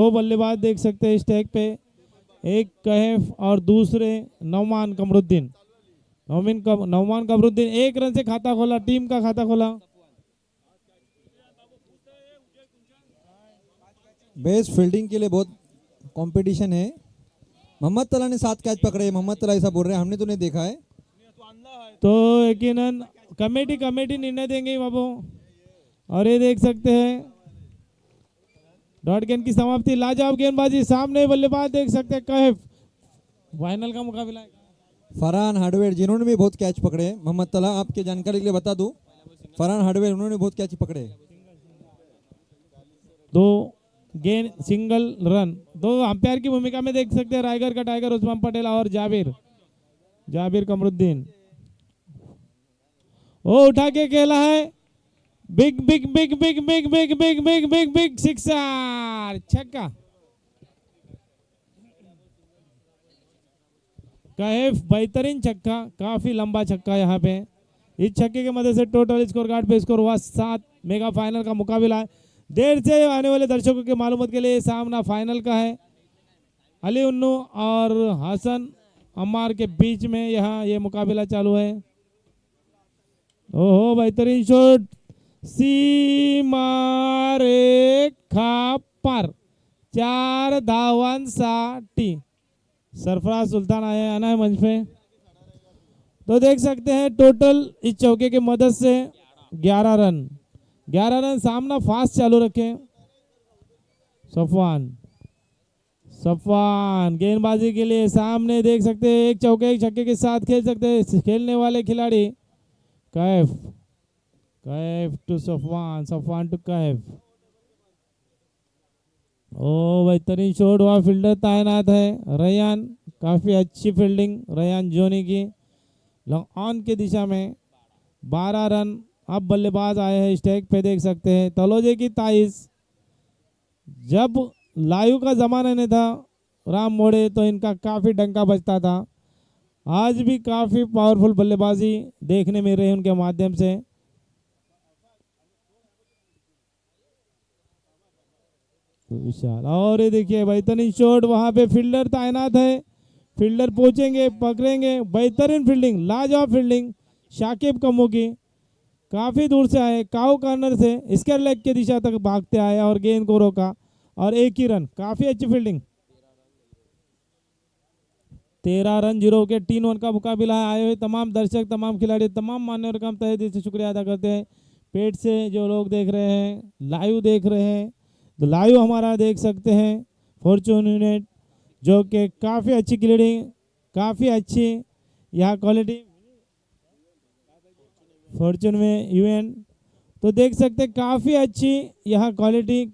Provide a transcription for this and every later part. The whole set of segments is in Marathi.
दो बल्लेबाज देख सकते हैं स्टैक पे, एक कहफ और दूसरे नौमान कमरुद्दीन। नौमान कमरुद्दीन 1 रन से खाता खोला, टीम का खाता खोला। बेस्ट फील्डिंग के लिए बहुत कंपटीशन है। मोहम्मद तला ने 7 कैच पकड़े। मोहम्मद तला ऐसा बोल रहे हैं, हमने तो नहीं देखा है। तो यकीनन कमेटी निर्णय देंगे बाबू। और ये देख सकते हैं डॉट गेंद की समाप्ति, लाजवाब गेंदबाजी। सामने बल्लेबाज देख सकते हैं कहफ। फाइनल का मुकाबला फरहान हार्डवेयर जिन्होंने भी बहुत कैच पकड़े। मोहम्मद तला आपके जानकारी के लिए बता दूं, फरहान हार्डवेयर उन्होंने बहुत कैच पकड़े। 2 गेंद सिंगल रन। 2 अंपायर की भूमिका में देख सकते हैं रायगढ़ का टाइगर उस्मान पटेल और जाबिर कमरुद्दीन। वो उठा के खेला है, big big big big big big big big big big sixer, छक्का। कहफ बेहतरीन छक्का, काफी लंबा छक्का यहाँ पे। इस छक्के की मदद से टोटल स्कोर कार्ड पे स्कोर हुआ 7। मेगा फाइनल का मुकाबला है। देर से आने वाले दर्शकों की मालूमात के लिए सामना फाइनल का है। अली उन्नू और हसन अम्मार के बीच में यहाँ ये मुकाबला चालू है। ओहो बेहतरीन शॉट, सीमा रेखा पार, 4 धावांसाठी। सरफराज सुल्तान आना है मंच पे। तो देख सकते हैं टोटल इस चौके की मदद से 11 रन। सामना फास्ट चालू रखे। सफवान गेंदबाजी के लिए सामने देख सकते हैं, एक चौके एक छक्के के साथ खेल सकते हैं खेलने वाले खिलाड़ी। Kaif to Safwan to Kaif. ओ बेहतरीन शॉट हुआ, फील्डर तैनात है रैयान, काफी अच्छी फील्डिंग रैयान जोनी की। लॉन्ग ऑन की दिशा में 12 रन। अब बल्लेबाज आए हैं स्टैक पे, देख सकते हैं तलोजे की 23। जब लाइव का जमाना नहीं था राम मोड़े तो इनका काफी डंका बजता था। आज भी काफी पावरफुल बल्लेबाजी देखने में रही उनके माध्यम से। विशाल, और ये देखिए बेहतरीन शॉट, वहां पे फील्डर तैनात है, फील्डर पहुंचेंगे पकड़ेंगे। बेहतरीन फील्डिंग, लाजवाब फील्डिंग शाकिब कमू की। काफी दूर से आए, काउ कॉर्नर से स्क्वायर लेग की दिशा तक भागते आए और गेंद को रोका और 1 ही रन। काफी अच्छी फील्डिंग। 13 रन 0 के 3 ओवर का मुकाबला है। आए हुए तमाम दर्शक, तमाम खिलाड़ी, तमाम मान्यवर का हम तहे दिल से शुक्रिया अदा करते हैं। पेट से जो लोग देख रहे हैं, लाइव देख रहे हैं, तो लाइव हमारा देख सकते हैं फॉर्चून यूनिट, जो कि काफ़ी अच्छी क्लीडिंग, काफ़ी अच्छी यहाँ क्वालिटी फॉर्चून में यूएन। तो देख सकते हैं काफ़ी अच्छी यहाँ क्वालिटी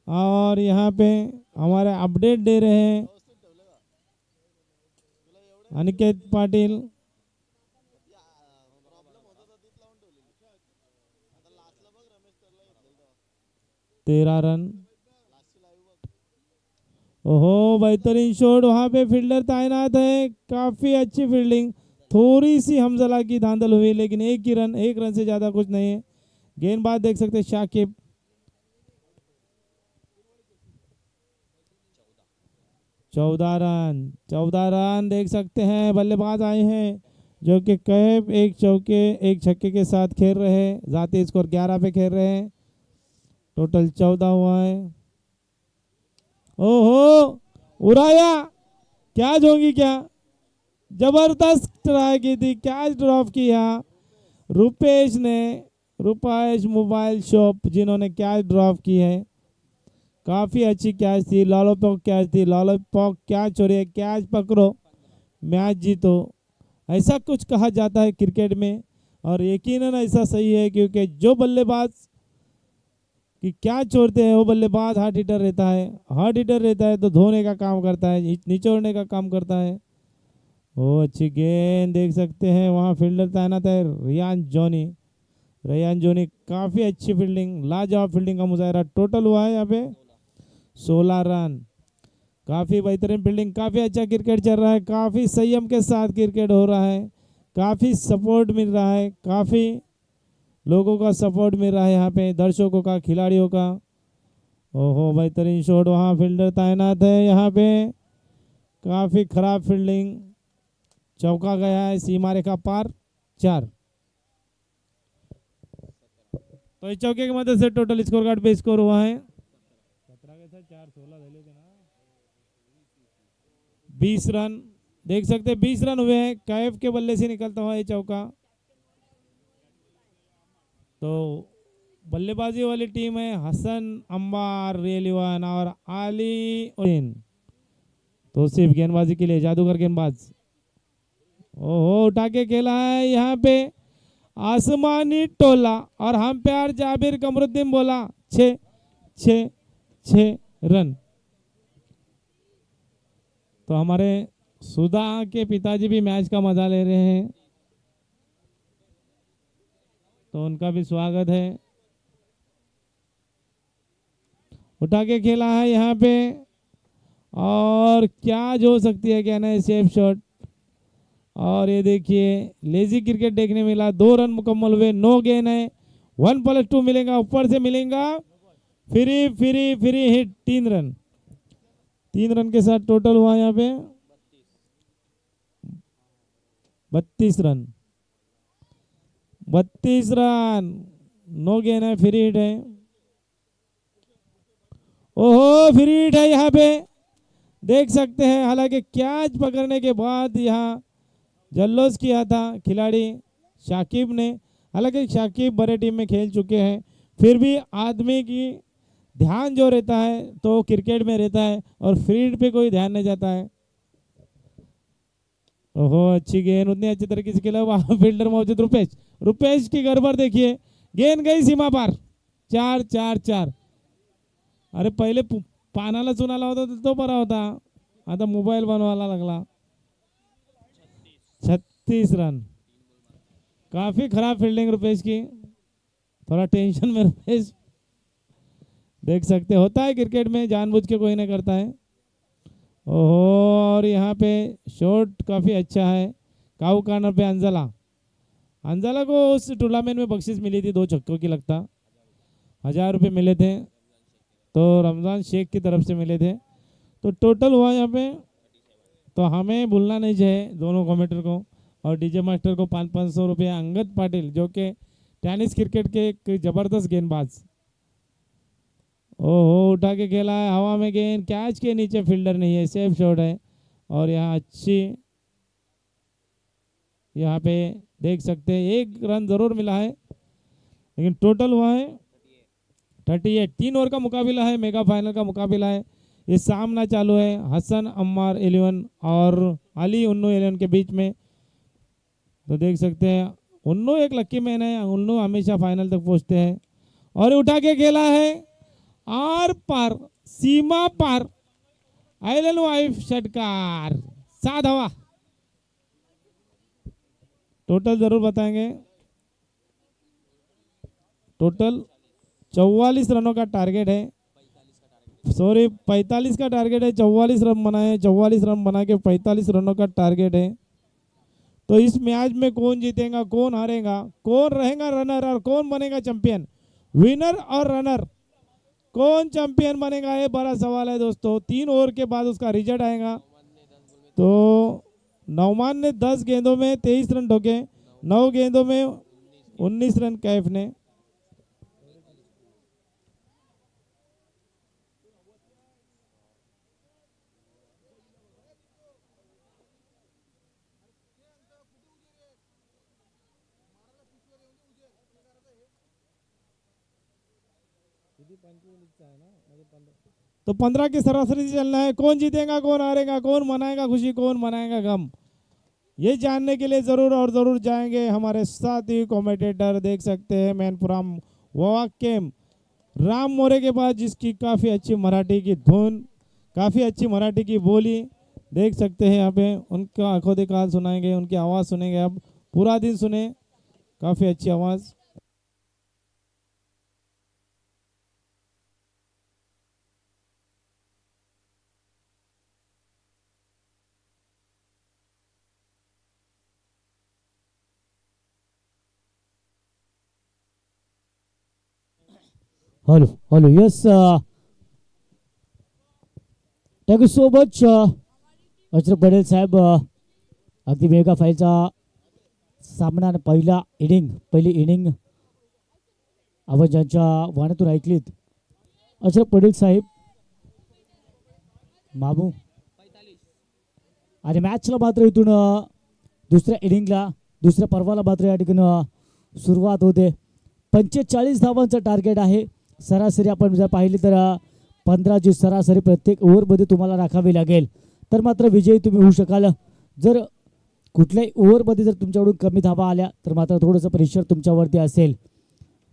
और यहाँ पे हमारे अपडेट दे रहे हैं अनिकेत पाटिल। 13 रन। ओहो बेहतरीन शॉट, वहां पे फील्डर तैनात है, काफी अच्छी फील्डिंग। थोड़ी सी हमजला की धांधल हुई, लेकिन 1 ही रन, 1 रन से ज्यादा कुछ नहीं है। गेंदबाज देख सकते हैं शाकिब। 14 रन देख सकते हैं। बल्लेबाज आए हैं जो कि कैफ एक चौके एक छक्के के साथ खेल रहे हैं। जाती स्कोर 11 पे खेल रहे हैं। टोटल 14 हुआ है। ओहो उड़ाया, क्या जोंगी, क्या जबरदस्त ट्राई की थी, कैच ड्रॉप किया रुपेश मोबाइल शॉप, जिन्होंने कैच ड्रॉप की है। काफी अच्छी कैच थी, लॉलीपॉप कैच थी। लॉलीपॉप कैच हो रही है, कैच पकड़ो मैच जीतो, ऐसा कुछ कहा जाता है क्रिकेट में। और यकीनन ऐसा सही है, क्योंकि जो बल्लेबाज कि क्या छोड़ते हैं वो बल्लेबाज हार्ड हिटर रहता है तो धोने का काम करता है, निचोड़ने का काम करता है। वो अच्छी गेंद देख सकते हैं, वहाँ फील्डर तैनात है रेयान जोनी। काफ़ी अच्छी फील्डिंग, लाजवाब फील्डिंग का मुजाहरा। टोटल हुआ है यहाँ पे 16 रन। काफ़ी बेहतरीन फील्डिंग, काफ़ी अच्छा क्रिकेट चल रहा है, काफ़ी संयम के साथ क्रिकेट हो रहा है, काफ़ी सपोर्ट मिल रहा है, काफ़ी लोगों का सपोर्ट मिल रहा है यहाँ पे, दर्शकों का, खिलाड़ियों का। ओहो बेहतरीन शॉट, वहाँ फील्डर तैनात है। यहाँ पे काफ़ी खराब फील्डिंग, चौका गया है, सीमा रेखा पार, 4। तो इस चौके की मदद से टोटल स्कोर कार्ड पे स्कोर हुआ है 20 रन। देख सकते हैं 20 रन हुए हैं, कैफ के बल्ले से निकलता हुआ ये चौका। तो बल्लेबाजी वाली टीम है हसन अंबार रेलिवान और आली उद्दीन। तो सिर्फ गेंदबाजी के लिए जादूगर गेंदबाज, ओहो उठा के खेला है यहाँ पे आसमानी टोला, और हम प्यार जाबिर कमरुद्दीन बोला 6 6 6 रन। तो हमारे सुधा के पिताजी भी मैच का मजा ले रहे हैं, तो उनका भी स्वागत है। उठा के खेला है यहाँ पे, और क्या जो हो सकती है क्या नहीं, सेफ शॉट। और ये देखिए लेजी क्रिकेट देखने मिला, 2 रन मुकम्मल हुए, 9 गेंद है, 1+2 मिलेगा, ऊपर से मिलेगा free free free hit, 3 run. 3 run के साथ टोटल हुआ यहाँ पे 32 रन। 32 रन, 9 गेंद है, फ्री हिट है। ओहो फ्री हिट है यहाँ पे, देख सकते हैं। हालांकि कैच पकड़ने के बाद यहाँ जल्लोस किया था खिलाड़ी शाकिब ने, हालांकि शाकिब बड़े टीम में खेल चुके हैं, फिर भी आदमी की ध्यान जो रहता है तो क्रिकेट में रहता है, और फील्ड पे कोई ध्यान नहीं जाता है। ओहो अच्छी गेंद, उतनी अच्छी तरीके से खेला, वहाँ फील्डर मौजूद रुपेश, रुपेश की गड़बड़ देखिए, गेंद गई सीमा पार, 4 4 4। अरे पहिले पानाला चुनाला होता तो बरा होता, आता मोबाईल बनवायला लागला। 36 रन, काफी खराब फील्डिंग रुपेश की, थोड़ा टेंशन में रुपेश, देख सकते होता है क्रिकेट में, जानबूझ के कोई नहीं करता है। ओहो और यहाँ पे शॉट काफी अच्छा है, काऊ कार्नर पे अंजला, अंजला को उस टूर्नामेंट में बख्शिश मिली थी 2 छक्कों की, लगता 1000 रुपये मिले थे, तो रमजान शेख की तरफ से मिले थे। तो टोटल हुआ यहाँ पे, तो हमें भूलना नहीं चाहिए दोनों कमेंटर को और डीजे मास्टर को 500 रुपये, अंगद पाटिल जो कि टेनिस क्रिकेट के एक जबरदस्त गेंदबाज। ओहो उठा के खेला है, हवा में गेंद, कैच के नीचे, फील्डर नहीं है, सेफ शॉट है। और यहाँ अच्छी, यहाँ पे देख सकते हैं 1 रन जरूर मिला है, लेकिन टोटल हुआ है 38। 3 ओवर का मुकाबला है, मेगा फाइनल का मुकाबला है। ये सामना चालू है हसन अम्मार 11 और अली उन्नू 11 के बीच में। तो देख सकते हैं उन्नू एक लक्की मैन है, उन्नू हमेशा फाइनल तक पहुंचते हैं। और उठा के खेला है आर पार, सीमा पार, आइलन वाइफ षटकार, 7 हवा। टोटल जरूर बताएंगे, टोटल 44 रनों का टारगेट है, सॉरी 45 का टारगेट है, 44 रन बनाए, 44 रन बना के 45 रनों का टारगेट है। तो इस मैच में कौन जीतेगा कौन हारेगा, कौन रहेगा रनर और कौन बनेगा चैंपियन, विनर और रनर कौन चैंपियन बनेगा, ये बड़ा सवाल है दोस्तों। 3 ओवर के बाद उसका रिजल्ट आएगा। तो नौमान ने 10 गेंदों में 23 रन ठोके, 9 गेंदों में 19 रन कैफ ने। तो 15 की सरासरी से चलना है, कौन जीतेगा कौन हारेगा, कौन मनाएगा खुशी कौन मनाएगा गम, ये जानने के लिए जरूर और जरूर जाएंगे हमारे साथी कमेंटेटर। देख सकते हैं मैनपुरम वाकेम राम मोरे के बाद जिसकी काफ़ी अच्छी मराठी की धुन, काफ़ी अच्छी मराठी की बोली, देख सकते हैं यहाँ पे उनका आंखों देखा सुनाएंगे, उनकी आवाज़ सुनेंगे, अब पूरा दिन सुने, काफ़ी अच्छी आवाज़। Hello hello, yes thank you so much Ashraf Patel साहेब. अगदी मेगा फाईलचा सामना आणि पहिली इनिंग आपण ज्यांच्या वाण्यातून ऐकलीत अचरफ पटेल साहेब, मामू. आणि मॅचला मात्र इथून दुसऱ्या इनिंगला दुसऱ्या पर्वाला मात्र या ठिकाणी सुरुवात होते. 45 धावांचं टार्गेट आहे. सरासरी आपण जर पाहिली तर 15ची सरासरी प्रत्येक ओव्हरमध्ये तुम्हाला राखावी लागेल तर मात्र विजयी तुम्ही होऊ शकाल. जर कुठल्याही ओव्हरमध्ये जर तुमच्याकडून कमी धावा आल्या तर मात्र थोडंसं प्रेशर तुमच्यावरती असेल.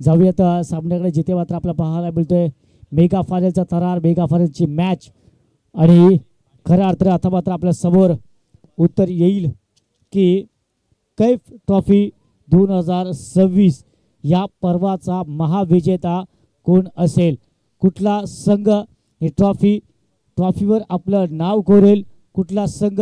जाऊयात सामन्याकडे, जिथे मात्र आपल्याला पाहायला मिळतोय मेगा फायनलचा थरार, मेगा फायनलची मॅच. आणि खऱ्या अर्थाने आता मात्र आपल्या समोर उत्तर येईल की कैफ ट्रॉफी 2026 या पर्वाचा महाविजेता कोण असेल, कुठला संघ ही ट्रॉफीवर आपलं नाव कोरेल, कुठला संघ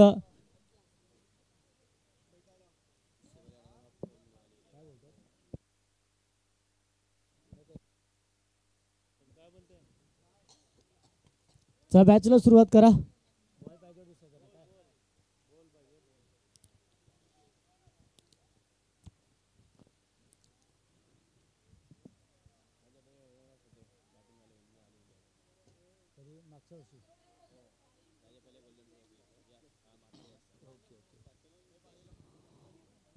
चा मॅचला सुरुवात करा.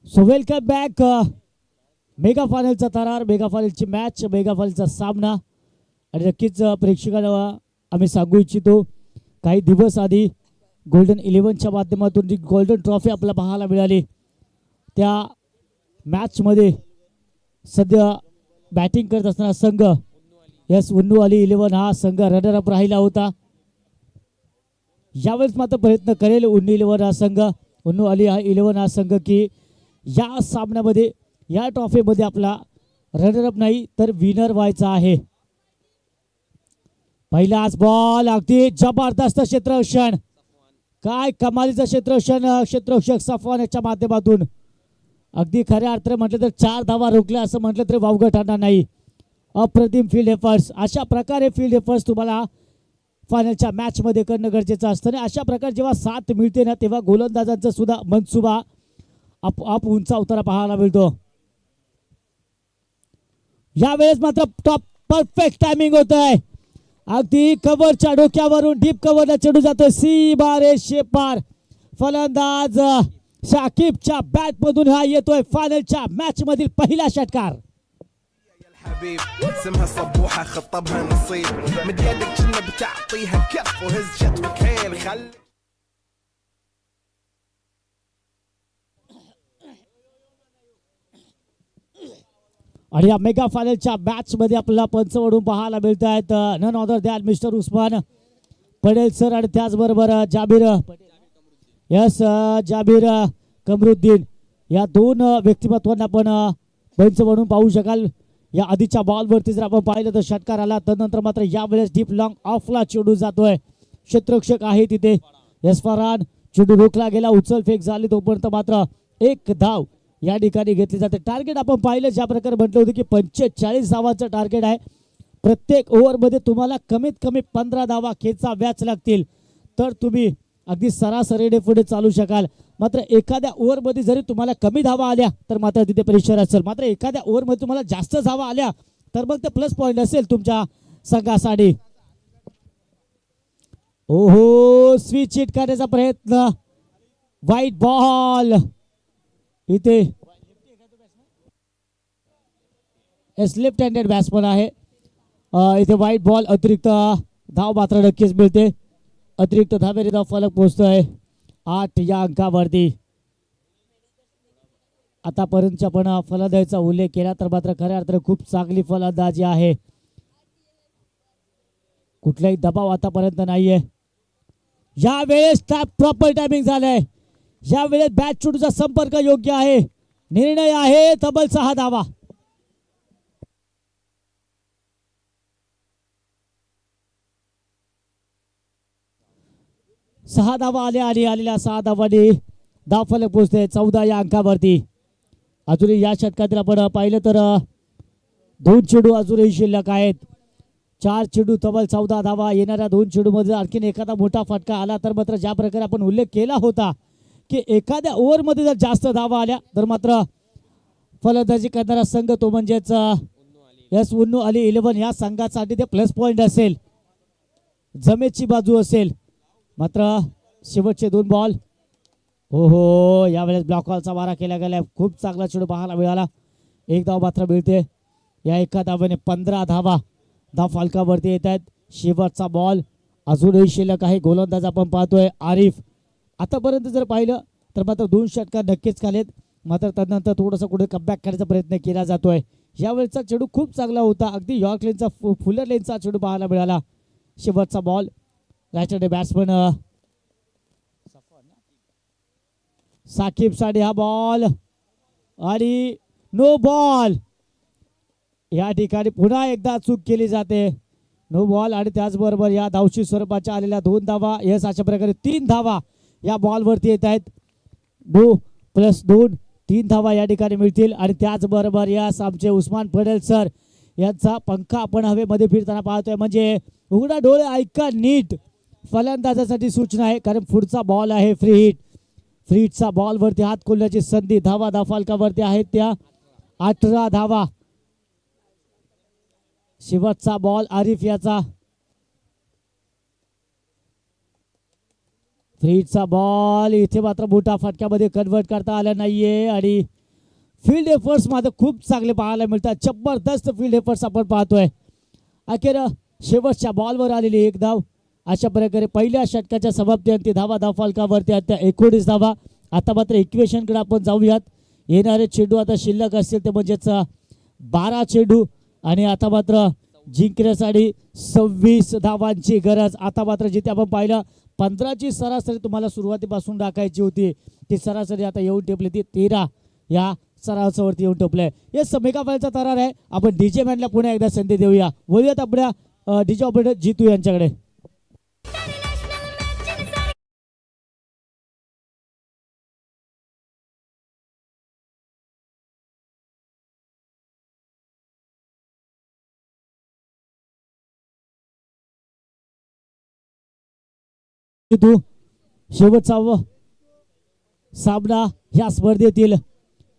So welcome back. मेगा फायनलचा थरार, मेगा फायनलची मॅच, मेगा फायनलचा सामना. आणि नक्कीच प्रेक्षकांना आम्ही सांगू इच्छितो, काही दिवस आधी गोल्डन 11च्या माध्यमातून जी गोल्डन ट्रॉफी आपल्याला पाहायला मिळाली त्या मॅचमध्ये सध्या बॅटिंग करत असताना संघ उन्नू अली 11 हा संघ रनरअप राहिला होता. यावेळेस मात्र प्रयत्न करेल उन्नू अली 11 हा संघ की या सामन्यामध्ये, या ट्रॉफीमध्ये आपला रनरअप नाही तर विनर व्हायचा आहे. पहिलाच बॉल, अगदी जबरदस्त क्षेत्ररक्षण, काय कमालीचं क्षेत्ररक्षक सफवान याच्या माध्यमातून. अगदी खऱ्या अर्थाने म्हटलं तर 4 धावा रोखल्या असं म्हटलं तरी वावगं ठरणार नाही. अप्रतिम फील्ड एफर्ट्स, अशा प्रकारे फील्ड एफर्ट्स तुम्हाला फायनलच्या मॅचमध्ये करणं गरजेचं असतं. आणि अशा प्रकारे जेव्हा साथ मिळते ना तेव्हा गोलंदाजांचा सुद्धा मनसुबा आप उंचावताना पाहायला मिळतो. यावेळेस मात्र टॉप परफेक्ट टायमिंग होत आहे. अगदी कव्हरच्या डोक्यावरून डीप कव्हरला चढू जातोय सीबारे शेपार. फलंदाज शाकिबच्या बॅट मधून हा येतोय फायनलच्या मॅच मधील पहिला षटकार. حبيب اسمها صبوحة خطبها نصيب مد يدك كنا بتعطيها كف وهز شتوك هيل خل आणि या मेगा फायनलच्या मॅच मध्ये आपल्याला पंच ओढून पाहायला मिळत आहेत none other than mister Usman Patel sir आणि त्याचबरोबर जाबीर कमरुद्दीन या दोन व्यक्तिमत्वांना आपण पंच म्हणून पाहू शकाल. या आधीच्या बॉलवरती जर आपण पाहिलं तर षटकार आला, त्यानंतर मात्र यावेळेस डीप लॉंग ऑफला चेंडू जातोय. क्षेत्ररक्षक आहे तिथे यशफरान, चेंडू रोखला गेला, उचल फेक झाली, तोपर्यंत मात्र 1 धाव या ठिकाणी घेतली जाते. टार्गेट आपण पाहिलं ज्या प्रकारे म्हटलं होतं की 45 धावांचं टार्गेट आहे. प्रत्येक ओव्हरमध्ये तुम्हाला कमीत कमी 15 धावा खेचाव्याच लागतील तर तुम्ही अगदी सरासरीने पुढे चालू शकाल. मात्र एखाद्या ओव्हरमध्ये जरी तुम्हाला कमी धावा आल्या तर मात्र तिथे प्रेशर असेल. मात्र एखाद्या ओव्हरमध्ये तुम्हाला जास्त धावा आल्या तर मग ते प्लस पॉईंट असेल तुमच्या संघासाठी. ओहो, स्विच हिट करण्याचा प्रयत्न, वाईट बॉल इथे. लेफ्ट हँडेड बॅट्समन आहे इथे. वाईट बॉल, अतिरिक्त धाव मात्र नक्कीच मिळते. अतिरिक्त धावेने फलक पोहोचतोय 8 या अंकावरती. आतापर्यंतच्या पण फलंदाजीचा उल्लेख केला तर मात्र खऱ्या अर्थाने खूप चांगली फलंदाजी आहे. कुठलाही दबाव आतापर्यंत नाहीये. या वेळेस प्रॉपर टायमिंग झालंय. या वेळेस बॅट चेंडूचा संपर्क योग्य आहे. निर्णय आहे तब्बल 6 धावा. सहा धावा आलेल्या 6 धावांनी धाव फलक पोहोचते 14 या अंकावरती. अजूनही या षटकातील आपण पाहिलं तर 2 चेंडू अजूनही शिल्लक आहेत. 4 चेंडू तब्बल 14 धावा. येणाऱ्या 2 चेंडूमध्ये आणखीन एखादा मोठा फटका आला तर मात्र ज्या प्रकारे आपण उल्लेख केला होता की एखाद्या ओव्हरमध्ये जर जास्त धावा आल्या तर मात्र फलंदाजी करणारा संघ तो म्हणजेच एस उन्नू अली 11 या संघासाठी ते प्लस पॉइंट असेल, जमेची बाजू असेल. मात्र शेवटचे 2 बॉल हो यावेळेस ब्लॉक बॉलचा मारा केला गेला. खूप चांगला चेंडू पाहायला मिळाला. 1 धाव मात्र मिळते. या एका धावाने 15 धावा धाव फलकावरती येत आहेत. शेवटचा बॉल अजूनही शिल्लक आहे. गोलंदाज आपण पाहतोय आरिफ. आतापर्यंत जर पाहिलं तर मात्र 2 षटकार नक्कीच खालेत. मात्र त्यानंतर थोडंसं कुठे कमबॅक करायचा प्रयत्न केला जातोय. यावेळेचा चेंडू खूप चांगला होता. अगदी यॉर्क लेनचा फुलर लेनचा चेंडू पाहायला मिळाला. शेवटचा ball right hand batsman Saqib साठी हा बॉल आणि नो बॉल. या ठिकाणी पुन्हा एकदा चूक केली जाते. नो बॉल आणि त्याचबरोबर या धावशी स्वरूपाच्या आलेल्या 2 धावा. यस अशा प्रकारे 3 धावा या बॉलवरती येत आहेत. 2+2 3 धावा या ठिकाणी मिळतील. आणि त्याचबरोबर यस आमचे उस्मान पटेल सर यांचा पंखा आपण हवेमध्ये फिरताना पाहतोय. म्हणजे उघडा डोळे ऐका नीट. फलंदाजासाठी सूचना आहे कारण पुढचा बॉल आहे फ्री हिट. फ्री हिटचा बॉलवरती हात खोलण्याची संधी. धावा धावफलकावरती आहेत त्या 18 धावा. शेवटचा बॉल आरिफ याचा. फ्री हिटचा बॉल इथे मात्र मोठा फटक्यामध्ये कन्वर्ट करता आला नाहीये. आणि फील्ड एफर्ट्स मात्र खूप चांगले पाहायला मिळतात. जबरदस्त फील्ड एफर्ट्स आपण पाहतोय. अखेर शेवटच्या बॉलवर आलेली 1 धाव. अशा प्रकारे पहिल्या षटकाच्या समाप्तीअंती धावा धावफलकावरती आता 19 धावा. आता मात्र इक्वेशनकडे आपण जाऊयात. येणारे चेंडू आता शिल्लक असतील ते म्हणजेच 12 चेंडू आणि आता मात्र जिंकण्यासाठी 26 धावांची गरज. आता मात्र जिथे आपण पाहिलं 15ची सरासरी तुम्हाला सुरुवातीपासून टाकायची होती ती सरासरी आता येऊन टेपली. ती 13 या सरासरीवरती येऊन टोपलंय. हे समेकाफायचा तरार आहे. आपण डीजे मॅनला पुन्हा एकदा संधी देऊया. बोलूयात आपल्या डीजे ऑपरेटर जितू यांच्याकडे. जितू शेवटचा सामना या स्पर्धेतील.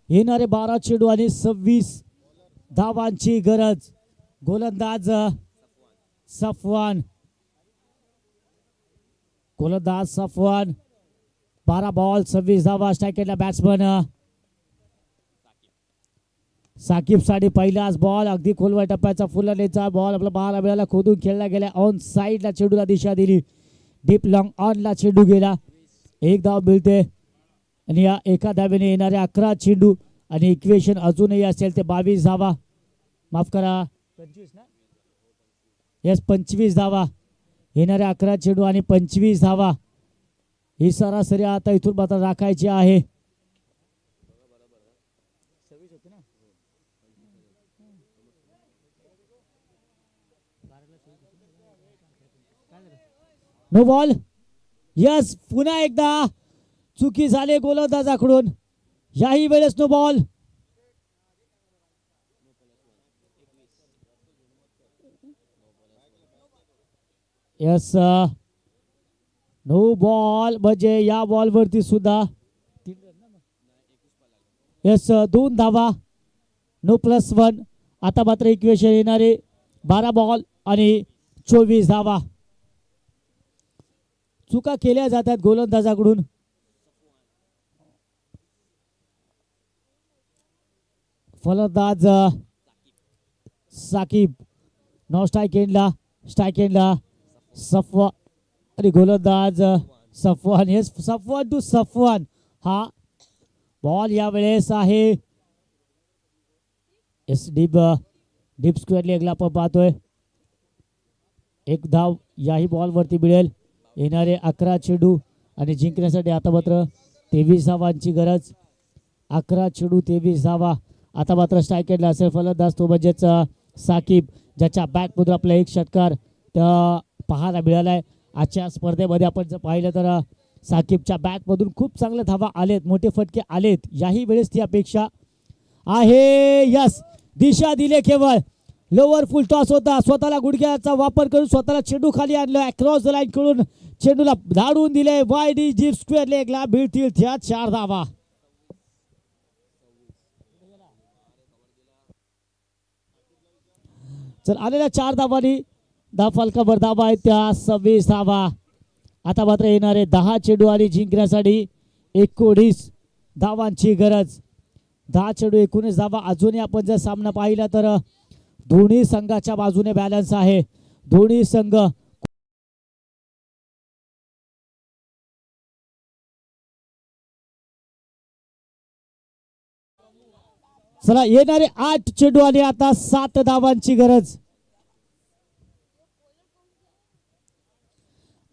येणारे 12 चेंडू आणि 26 धावांची गरज. गोलंदाज सफवान. गोलंदाज सफवान 12 बॉल 26 धावा. स्ट्रायकरला बॅट्समन साकिब साठी पहिलाच बॉल. अगदी खोलवर टप्प्याचा फुललेचा बॉल आपला पाहायला मिळाला. खोदून खेळला गेला. ऑन साईडला चेंडूला दिशा दिली. डीप लॉंग ऑनला चेंडू गेला. 1 धाव मिळते. आणि या एका धावेने येणारे 11 चेंडू आणि इक्वेशन अजूनही असेल ते 22 धावा. माफ करा 25 ना. येस 25 धावा. येणारे 11 चेंडू आणि 25 धावा ही सरासरी आता इथून मात्र राखायची आहे. No ball. यस पुन्हा एकदा चुकी झाले गोलंदाजाकडून. याही वेळेस no ball. Yes no ball म्हणजे या बॉलवरती सुद्धा यस 2 धावा. नो +1. आता मात्र इक्वेशन येणारे 12 बॉल आणि 24 धावा. चुका केल्या जातात गोलंदाजाकडून. फलंदाज साकिब. नॉ स्ट्राइक एंडला सफवा आणि गोलंदाज सफवान. Yes Safwan to Safwan. हा बॉल यावेळेस आहे येस डीप स्क्वेअर लेगला आपण पाहतोय. 1 धाव याही बॉलवरती मिळेल. येणारे 11 चेंडू आणि जिंकण्यासाठी आता मात्र 23 धावांची गरज. 11 चेंडू 23 धावा. आता मात्र स्ट्रायकरला असेल फलंदाज तो म्हणजेच साकिब ज्याच्या बॅटमधून आपला 1 षटकार पाहायला मिळालाय. आजच्या स्पर्धेमध्ये आपण जर पाहिलं तर साकिबच्या बॅटमधून खूप चांगल्या धावा आलेत. मोठे फटके आलेत. याही वेळेस ती अपेक्षा आहे. यस दिशा दिले केवळ लोवर फुल टॉस होता, स्वतःला गुडघ्याचा वापर करून स्वतःला चेंडू खाली आणलं, अक्रॉस द लाईन खेळून चेंडूला धाडून दिले वाईड डीप स्क्वेअर लेगला, भिडतील त्या 4 धावा. चल आलेल्या 4 धावांनी 10 फलकावर धावा आहेत त्या 26 धावा. आता मात्र येणारे 10 चेंडू आणि जिंकण्यासाठी 19 धावांची गरज. 10 चेंडू 19 धावा. अजूनही आपण जर सामना पाहिला तर दोन्ही संघाच्या बाजूने बॅलन्स आहे. दोन्ही संघ चला येणारे 8 चेंडू आणि आता 7 धावांची गरज.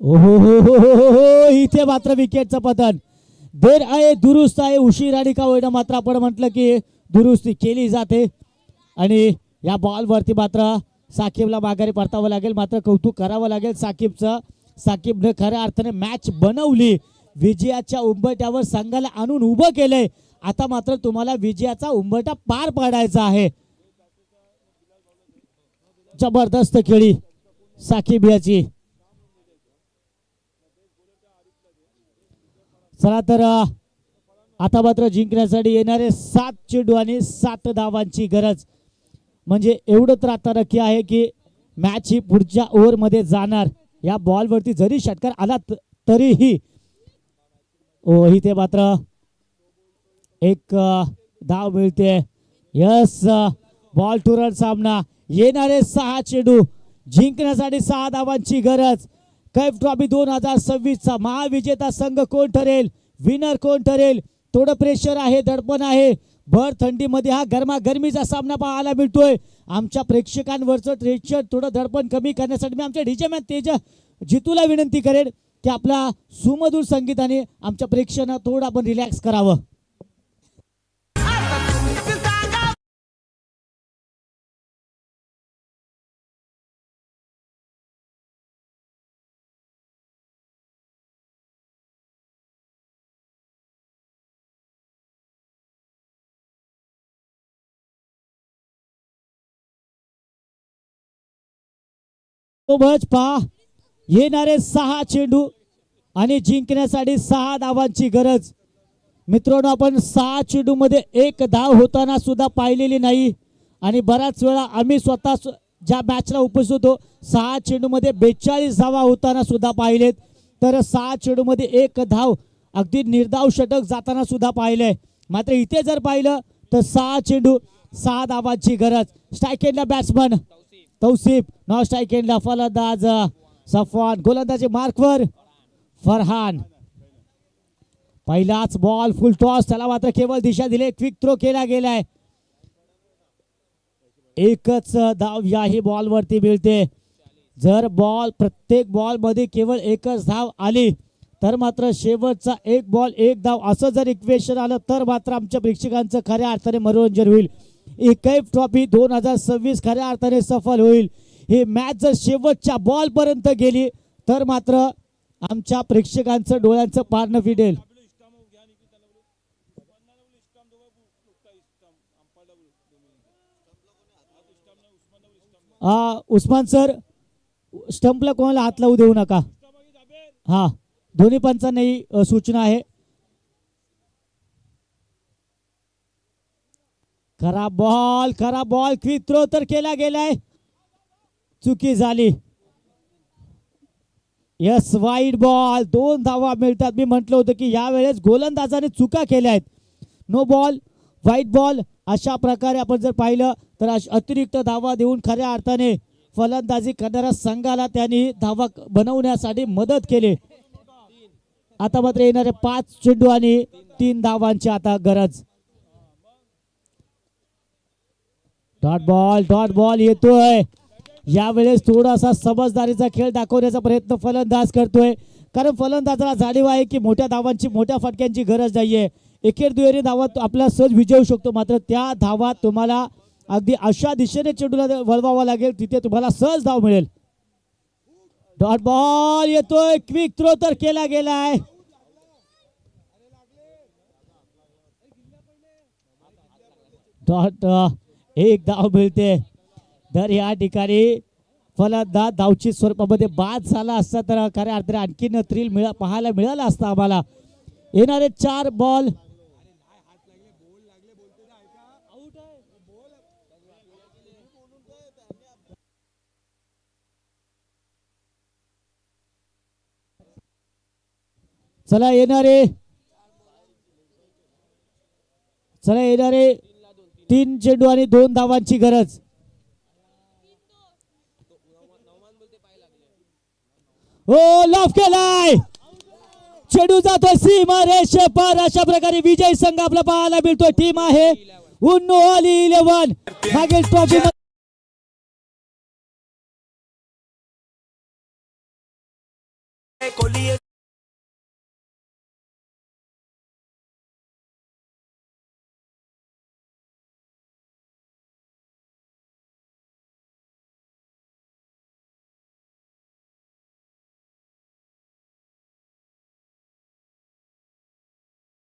ओहो हो हो हो हो इथे मात्र विकेटचं पतन. देर आहे दुरुस्त आहे, उशीर आणि का होईना मात्र आपण म्हटलं की दुरुस्ती केली जाते आणि या बॉलवरती मात्र साकिबला माघारी परतावं लागेल. मात्र कौतुक करावं लागेल साकिबचं. साकिबने खऱ्या अर्थाने मॅच बनवली, विजयाच्या उंबरठ्यावर संघाला आणून उभं केलंय. आता मात्र तुम्हाला विजयाचा उंबरठा पार पाडायचा आहे. जबरदस्त खेळी साकिब याची. चला तर आता मात्र जिंकण्यासाठी येणारे 7 चेंडू आणि 7 धावांची गरज. म्हणजे एवढं तर आता नक्की आहे की मॅच ही पुढच्या ओव्हरमध्ये जाणार. या बॉलवरती जरी षटकार आला तरीही इथे मात्र एक धाव मिळते. यस बॉल टू रन सामना. येणारे 6 चेंडू जिंकण्यासाठी 6 धावांची गरज. कैफ ट्रॉफी 2026 चा महाविजेता संघ कोण ठरेल, विनर कोण ठरेल. थोडं प्रेशर आहे, दडपण आहे. भर थंडीमध्ये हा गरमागरमीचा सामना पाहायला मिळतोय. आमच्या प्रेक्षकांवरचं प्रेशर थोडं दडपण कमी करण्यासाठी मी आमच्या डीजे मॅन तेज जितूला विनंती करेन की आपला सुमधुर संगीताने आमच्या प्रेक्षकांना थोडं आपण रिलॅक्स करावं. पहा येणारे 6 चेंडू आणि जिंकण्यासाठी 6 धावांची गरज. मित्रांनो आपण 6 चेंडू मध्ये 1 धाव होताना सुद्धा पाहिलेली नाही आणि बराच वेळा आम्ही स्वतः ज्या मॅचला उपस्थित होतो 6 चेंडू मध्ये 42 धावा होताना सुद्धा पाहिलेत. तर 6 चेंडू मध्ये 1 धाव अगदी निर्धाव षटक जाताना सुद्धा पाहिलंय. मात्र इथे जर पाहिलं तर 6 चेंडू 6 धावांची गरज. स्ट्राईक एंडला बॅट्समन तौसिफ, नॉन स्ट्राईक एंडला फलंदाज सफवान, गोलंदाजी मार्कवर फरहान. पहिलाच बॉल फुल टॉस, त्याला मात्र केवळ दिशा दिले, क्विक थ्रो केला गेलाय. एकच धाव याही बॉलवरती मिळते. जर प्रत्येक बॉल मध्ये केवळ एकच धाव आली तर मात्र शेवटचा 1 बॉल 1 धाव असं जर इक्वेशन आलं तर मात्र आमच्या प्रेक्षकांचं खऱ्या अर्थाने मनोरंजन होईल. कैफ ट्रॉफी 2026 खऱ्या अर्थाने सफल होईल. ही मॅच जर शेवटच्या बॉल पर्यंत गेली तर मात्र आमच्या प्रेक्षकांचं डोळ्यांचं पारणं फिटेल. उस्मान सर स्टंपला कोणाला हात लावू देऊ नका. हा दोन्ही पंचांनाही सूचना आहे. खराब बॉल क्विक थ्रो तर केला गेलाय, चुकी झाली. यस वाईड बॉल, 2 धावा मिळतात. मी म्हटलं होतं की यावेळेस गोलंदाजाने चुका केल्या आहेत. नो बॉल वाईड बॉल अशा प्रकारे आपण जर पाहिलं तर अतिरिक्त धावा देऊन खऱ्या अर्थाने फलंदाजी करणाऱ्या संघाला त्यांनी धावा बनवण्यासाठी मदत केली. आता मात्र येणारे 5 चेंडू आणि 3 धावांची आता गरज. डॉट बॉल येतोय. यावेळेस थोडासा समजदारीचा खेळ दाखवण्याचा प्रयत्न फलंदाज करतोय, कारण फलंदाजाला जाणीव आहे की मोठ्या धावांची मोठ्या फटक्यांची गरज नाहीये. एकेर दुहेरी धावात आपला सहज विजय होऊ शकतो, मात्र त्या धावात तुम्हाला अगदी अशा दिशेने चेंडूला वळवावा लागेल, तिथे तुम्हाला सहज धाव मिळेल. डॉट बॉल येतोय, क्विक थ्रो तर केला गेलाय. डॉट 1 धाव मिळते. तर या ठिकाणी फलंदाज धावची स्वरूपामध्ये बाद झाला असता तर खऱ्या अर्थाने आणखीन थ्रिल पाहायला मिळालं असतं आम्हाला. येणारे 4 बॉल चला येणारे 3 चेंडू आणि 2 धावांची गरज. हो लॉफ केलाय, चेंडू जातोय सीमा रेषे पार. अशा प्रकारे विजय संघ आपला पाहायला मिळतोय. टीम आहे उन्नो अली 11 मागील ट्रॉफी